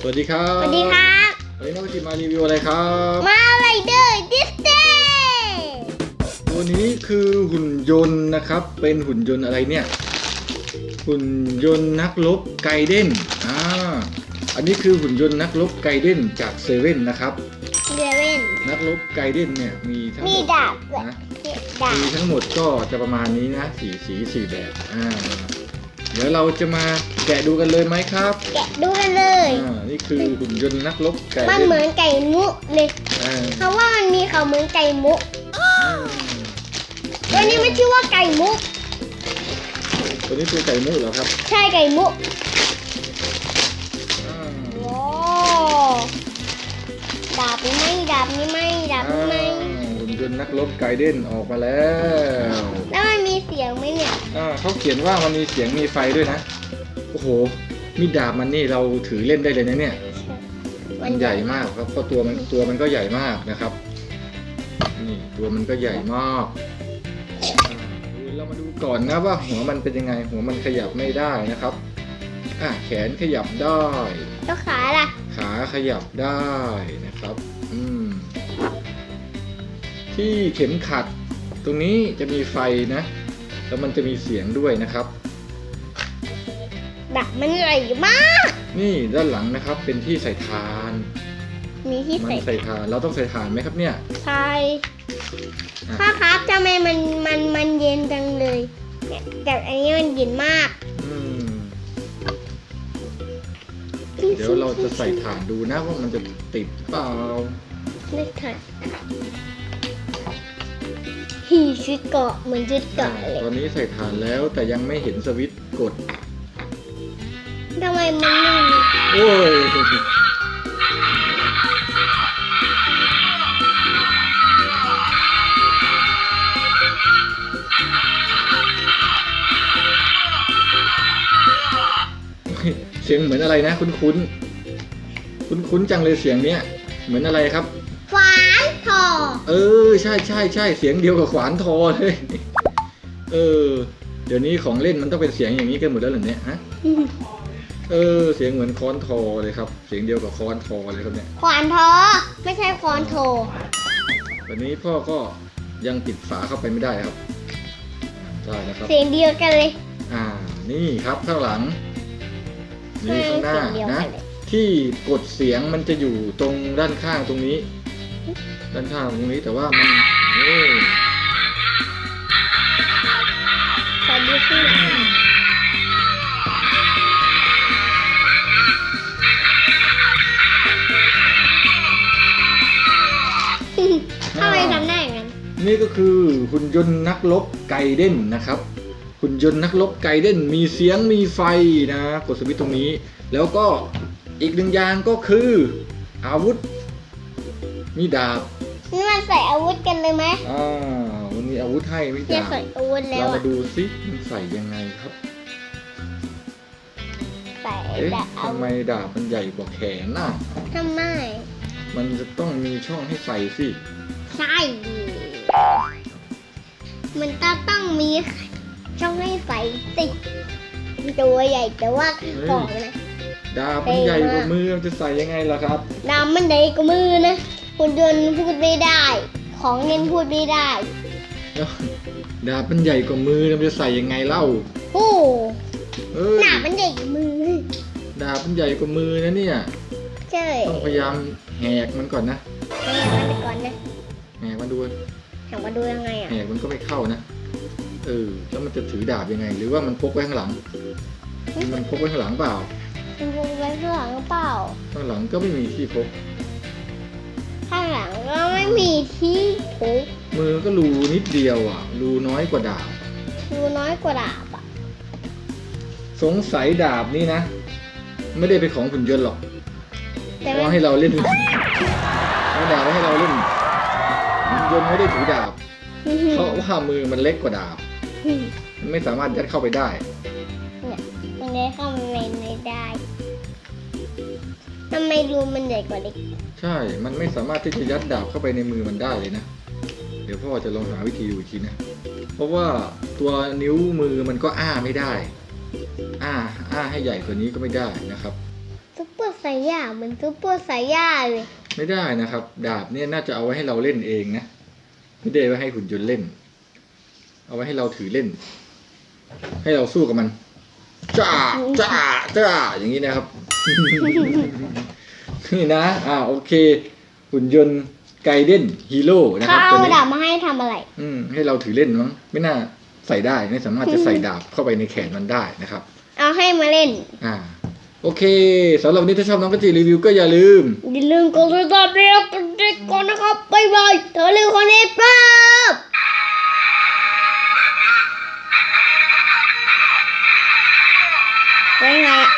สวัสดีครับสวัสดีครับวันนี้น้องจิมารีวิวอะไรครับมาไรเดอร์ดิสเดย์ตัวนี้คือหุ่นยนต์นะครับเป็นหุ่นยนต์อะไรเนี่ยหุ่นยนต์นักรบไกเด้นอันนี้คือหุ่นยนต์นักรบไกเด้นจากเซเว่นนะครับเดเว่นนักรบไกเด้นเนี่ยมีทั้งหมดดาบนะมีทั้งหมดก็จะประมาณนี้นะสี่แบบเดี๋ยวเราจะมาแกะดูกันเลยไหมครับแกะดูกันเลยนี่คือหุ่นยนต์นักรบไกเด้นมันเหมือนไก่มุกเลยเพราะว่ามันมีเขาเหมือนไก่มุกตัวนี้ไม่ชื่อว่าไก่มุกตัวนี้คือไก่มุกเหรอครับใช่ไก่มุกว้าวดาบนี้ไหมหุ่นยนต์นักรบไกเด้นออกมาแล้วมันมีเสียงไหมเนี่ยเขาเขียนว่ามันมีเสียงมีไฟด้วยนะโอ้โหมีดาบมันนี่เราถือเล่นได้เลยนะเนี่ยมันใหญ่มากครับเพราะตัวมันก็ใหญ่มากนะครับนี่ตัวมันก็ใหญ่มากเรามาดูก่อนนะว่าหัวมันเป็นยังไงหัวมันขยับไม่ได้นะครับแขนขยับได้แล้วขาล่ะขาขยับได้นะครับที่เข็มขัดตรงนี้จะมีไฟนะแล้วมันจะมีเสียงด้วยนะครับแบบมันใหญ่มากนี่ด้านหลังนะครับเป็นที่ใส่ถ่าน มีที่ใส่ถ่านเราต้องใส่ถ่านไหมครับเนี่ยใช่ค่ะครับทำไมมันเย็นจังเลยแต่อันนี้มันเย็นมากเดี๋ยวเราจะใส่ถ่านดูนะว่ามันจะติดเปล่าไม่ถ่านชุดเกาะเหมือนชุดเกาะเลยตอนนี้ใส่ถ่านแล้วแต่ยังไม่เห็นสวิตช์กดทำไมมันไม่โอ้ยเสียงเหมือนอะไรนะคุ้นจังเลยเสียงเนี้ยเหมือนอะไรครับขวานทอใช่เสียงเดียวกับขวานทอเลยเดี๋ยวนี้ของเล่นมันต้องเป็นเสียงอย่างนี้กันหมดแล้วเหรอเนี่ยฮะเสียงเหมือนค้อนทอเลยครับเสียงเดียวกับค้อนทอเลยครับเนี่ยขวานทอไม่ใช่ค้อนทอวันนี้พ่อก็ยังติดฝาเข้าไปไม่ได้ครับใช่นะครับเสียงเดียวกันเลยนี่ครับข้างหลังนี่ข้างหน้านะที่กดเสียงมันจะอยู่ตรงด้านข้างตรงนี้ด้านข้างตรงนี้แต่ว่ามันใส่ดูสิทำไมทำได้อย่างนั้นนี่ก็คือหุ่นยนต์นักรบไกเด้นนะครับหุ่นยนต์นักรบไกเด้นมีเสียงมีไฟนะกดสวิตช์ตรงนี้แล้วก็อีกหนึ่งอย่างก็คืออาวุธมีดาบนี่มันใส่อาวุธกันเลยไหมมันมีอาวุธให้มีดาบใส่อาวุธแล้วเรามาดูสิมันใส่ยังไงครับใส่ทำไมดาบมันใหญ่กว่าแขนน่ะทำไมมันจะต้องมีช่องให้ใส่สิใช่มันต้องมีช่องให้ใส่สิตัวใหญ่แต่ว่าของนะดาบมันใหญ่กว่ามือจะใส่ยังไงล่ะครับดาบมันใหญ่กว่ามือนะหุ่นยนต์พูดไม่ได้ของเล่นพูดไม่ได้ดาบมันใหญ่กว่ามือมันจะใส่ยังไงเล่าดาบมันใหญ่กว่ามือดาบมันใหญ่กว่ามือนะเนี่ยใช่ต้องพยายามแหกมันก่อนนะแหกมันก่อนนะแหกมันดูยังไงแหกมันก็ไม่เข้านะแล้วมันจะถือดาบยังไงหรือว่ามันพกไว้ข้างหลังมันพกไว้ข้างหลังเปล่ามันพกไว้ข้างหลังเปล่าข้างหลังก็ไม่มีที่พกข้างหลังก็ไม่มีที่พกมือก็รูนิดเดียวรูน้อยกว่าดาบสงสัยดาบนี่นะไม่ได้เป็นของหุ่นยนต์หรอกว่าให้เราเล่นเอาดาบให้เราเล่นหุ่นยนต์ไม่ได้ถือดาบเพราะว่ามือมันเล็กกว่าดาบมันไม่สามารถยัดเข้าไปได้มันได้เข้าไปไม่ได้ทำไมรูมันใหญ่กว่าเล็กใช่มันไม่สามารถที่จะยัดดาบเข้าไปในมือมันได้เลยนะเดี๋ยวพ่อจะลองหาวิธีดูอีกทีนะเพราะว่าตัวนิ้วมือมันก็ไม่ได้ให้ใหญ่กว่านี้ก็ไม่ได้นะครับซุปเป อร์ไซย่าเหมือนซูเปอร์ไซย่าเลย ไม่ได้นะครับ ดาบเนี่ยน่าจะเอาไว้ให้เราเล่นเองนะไม่ได้ไว้ให้หุ่นยนต์เล่น เอาไว้ให้เราถือเล่น ให้เราสู้กับมันจ้าจ้าจ้าอย่างนี้นะครับ นี่นะโอเค หุ่นยนต์ไกเด้นฮีโร่นะค เขา รับ เอา ตัวนี้ ดาบมาให้ทำอะไร ให้เราถือเล่นมั้งไม่น่าใส่ได้ไม่สามารถจะใส่ดาบเข้าไปในแขนมันได้นะครับ เอาให้มาเล่น โอเคสำหรับวันนี้ถ้าชอบน้องกระจีรีวิวก็อย่าลืม อย่าลืมกดติดตามแล้วกดติดก่อนนะครับบ๊ายบายเธอลืมคนนี้ปั๊บเป็นไงอะ